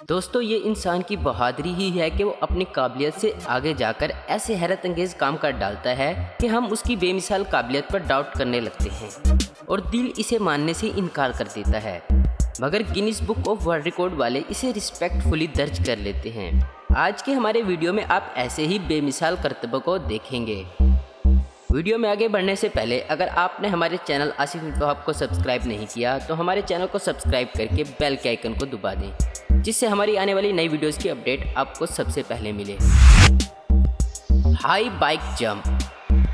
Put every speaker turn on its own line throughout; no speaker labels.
दोस्तों, ये इंसान की बहादुरी ही है कि वो अपनी काबिलियत से आगे जाकर ऐसे हैरत अंगेज काम कर डालता है कि हम उसकी बेमिसाल काबिलियत पर डाउट करने लगते हैं और दिल इसे मानने से इनकार कर देता है। मगर Guinness book of world record वाले इसे रिस्पेक्टफुली दर्ज कर लेते हैं। आज के हमारे वीडियो में आप ऐसे ही बेमिसाल करतबों को देखेंगे। वीडियो में आगे बढ़ने से पहले अगर आपने हमारे चैनल आसिफ इन्फो हब को सब्सक्राइब नहीं किया तो हमारे चैनल को सब्सक्राइब करके बेल के आइकन को दबा दें, जिससे हमारी आने वाली नई वीडियोस की अपडेट आपको सबसे पहले मिले। High bike jump.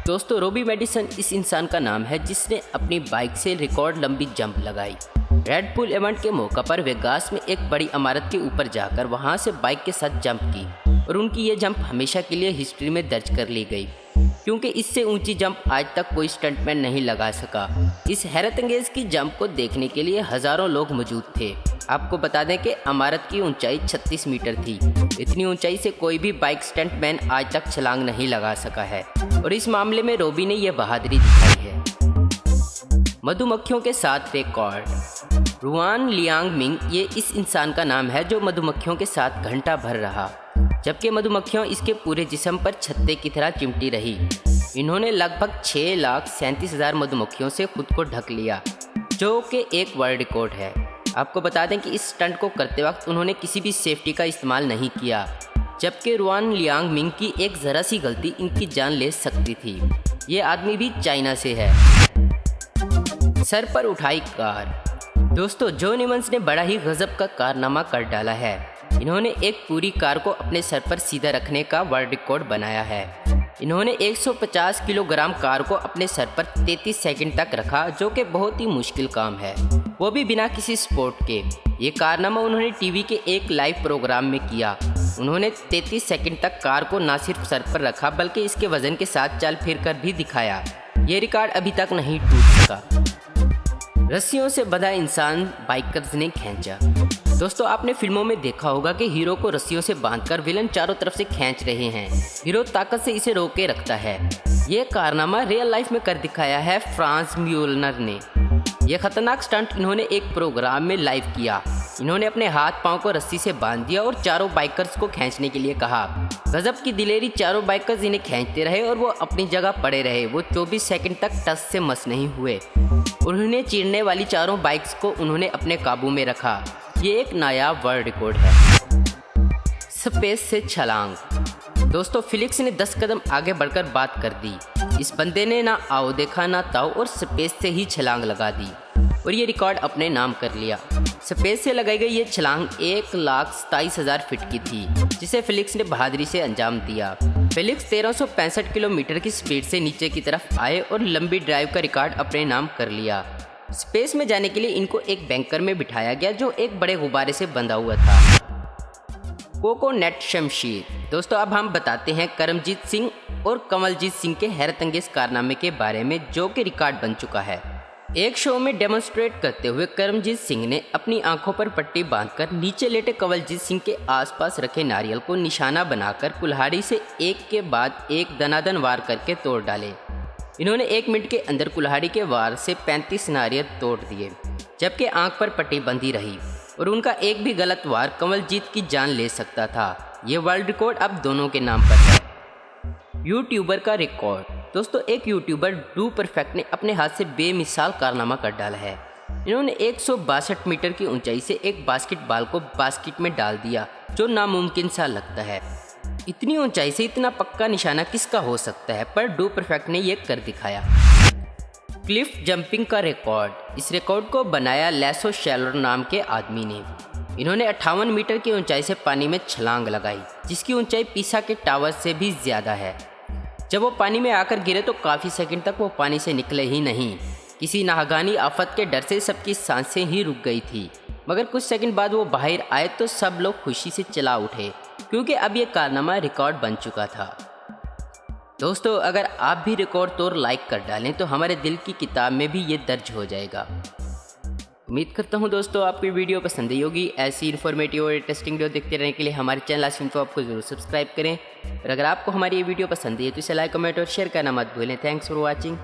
दोस्तों, रॉबी मेडिसन इस इंसान का नाम है जिसने अपनी बाइक से रिकॉर्ड लंबी जंप लगाई। रेड बुल इवेंट के मौका पर वेगास में एक बड़ी इमारत के ऊपर जाकर वहां से बाइक के साथ जंप की और उनकी ये जंप हमेशा के लिए हिस्ट्री में दर्ज कर ली गई, क्योंकि इससे ऊंची जंप आज तक कोई स्टंटमैन नहीं लगा सका। इस हैरत अंगेज की जंप को देखने के लिए हजारों लोग मौजूद थे। आपको बता दें कि इमारत की ऊंचाई 36 मीटर थी। इतनी ऊंचाई से कोई भी बाइक स्टंटमैन आज तक छलांग नहीं लगा सका है और इस मामले में रॉबी ने यह बहादुरी दिखाई है। मधुमक्खियों के साथ रिकॉर्ड। रुआन लियांगमिंग ये इस इंसान का नाम है जो मधुमक्खियों के साथ घंटा भर रहा, जबकि मधुमक्खियां इसके पूरे जिस्म पर छत्ते की तरह चिमटी रही। इन्होंने लगभग 6,37,000 मधुमक्खियों से खुद को ढक लिया, जो कि एक वर्ल्ड रिकॉर्ड है। आपको बता दें कि इस स्टंट को करते वक्त उन्होंने किसी भी सेफ्टी का इस्तेमाल नहीं किया, जबकि रुआन लियांगमिंग की एक ज़रा सी गलती इनकी जान ले सकती थी। ये आदमी भी चाइना से है। सर पर उठाई कार। दोस्तों, जॉन इवंस ने बड़ा ही गजब का कारनामा कर डाला है। इन्होंने एक पूरी कार को अपने सर पर सीधा रखने का वर्ल्ड रिकॉर्ड बनाया है। इन्होंने 150 किलोग्राम कार को अपने सर पर 33 सेकंड तक रखा, जो कि बहुत ही मुश्किल काम है, वो भी बिना किसी सपोर्ट के। ये कारनामा उन्होंने टीवी के एक लाइव प्रोग्राम में किया। उन्होंने 33 सेकंड तक कार को न सिर्फ सर पर रखा बल्कि इसके वजन के साथ चल फिर कर भी दिखाया। ये रिकॉर्ड अभी तक नहीं टूट सका। रस्सियों से बंधा इंसान बाइकर्स ने खींचा। दोस्तों, आपने फिल्मों में देखा होगा कि हीरो को रस्सियों से बांधकर विलन चारों तरफ से खींच रहे हैं। हीरो ताकत से इसे रोके रखता है। यह कारनामा रियल लाइफ में कर दिखाया है फ्रांस म्यूलनर ने। यह खतरनाक स्टंट इन्होंने एक प्रोग्राम में लाइव किया। इन्होंने अपने हाथ पांव को रस्सी से बांध दिया और चारों बाइकर्स को खींचने के लिए कहा। गजब की दिलेरी, चारों बाइकर्स इन्हें खींचते रहे और वो अपनी जगह पड़े रहे। वो 24 सेकंड तक टस से मस नहीं हुए। उन्होंने चीरने वाली चारों बाइक्स को उन्होंने अपने काबू में रखा। ये एक नायाब वर्ल्ड रिकॉर्ड है। स्पेस से छलांग। दोस्तों, फिलिक्स ने 10 कदम आगे बढ़कर बात कर दी। इस बंदे ने ना आओ देखा ना ताओ और स्पेस से ही छलांग लगा दी और ये रिकॉर्ड अपने नाम कर लिया। स्पेस से लगाई गई ये छलांग 1,27,000 फीट की थी, जिसे फिलिक्स ने बहादुरी से अंजाम दिया। फिलिक्स 1365 किलोमीटर की स्पीड से नीचे की तरफ आए और लंबी ड्राइव का रिकॉर्ड अपने नाम कर लिया। स्पेस में जाने के लिए इनको एक बैंकर में बिठाया गया जो एक बड़े गुब्बारे से बंधा हुआ था। कोकोनट शमशीर। दोस्तों, अब हम बताते हैं करमजीत सिंह और कमलजीत सिंह के हैरत अंगेज कारनामे के बारे में, जो कि रिकॉर्ड बन चुका है। एक शो में डेमोन्स्ट्रेट करते हुए करमजीत सिंह ने अपनी आंखों पर पट्टी बांधकर नीचे लेटे कमलजीत सिंह के आसपास रखे नारियल को निशाना बनाकर कुल्हाड़ी से एक के बाद एक दनादन वार करके तोड़ डाले। इन्होंने 1 मिनट के अंदर कुल्हाड़ी के वार से 35 नारियल तोड़ दिए, जबकि आंख पर पट्टी बंधी रही और उनका एक भी गलत वार कमलजीत की जान ले सकता था। ये वर्ल्ड रिकॉर्ड अब दोनों के नाम पर है। यूट्यूबर का रिकॉर्ड। दोस्तों, एक यूट्यूबर डू परफेक्ट ने अपने हाथ से बेमिसाल कारनामा कर डाला है। इन्होंने 162 मीटर की ऊंचाई से एक बास्केटबॉल को बास्केट में डाल दिया, जो नामुमकिन सा लगता है। इतनी ऊंचाई से इतना पक्का निशाना किसका हो सकता है, पर डू परफेक्ट ने यह कर दिखाया। क्लिफ जंपिंग का रिकॉर्ड। इस रिकॉर्ड को बनाया लैसो शैलर नाम के आदमी ने। इन्होंने 58 मीटर की ऊंचाई से पानी में छलांग लगाई, जिसकी ऊंचाई पीसा के टावर से भी ज़्यादा है। जब वो पानी में आकर गिरे तो काफ़ी सेकंड तक वो पानी से निकले ही नहीं। किसी नागानी आफत के डर से सबकी सांसें ही रुक गई थी, मगर कुछ सेकंड बाद वो बाहर आए तो सब लोग खुशी से चला उठे, क्योंकि अब ये कारनामा रिकॉर्ड बन चुका था। दोस्तों, अगर आप भी रिकॉर्ड तोड़ लाइक कर डालें तो हमारे दिल की किताब में भी ये दर्ज हो जाएगा। उम्मीद करता हूँ दोस्तों आपको वीडियो पसंद आई होगी। ऐसी इन्फॉर्मेटिव और इंटरेस्टिंग वीडियो देखते रहने के लिए हमारे चैनल आसिफ इन्फो आपको जरूर सब्सक्राइब करें और अगर आपको हमारी ये वीडियो पसंद आई है तो इसे लाइक, कमेंट और शेयर करना मत भूलें। Thanks for watching.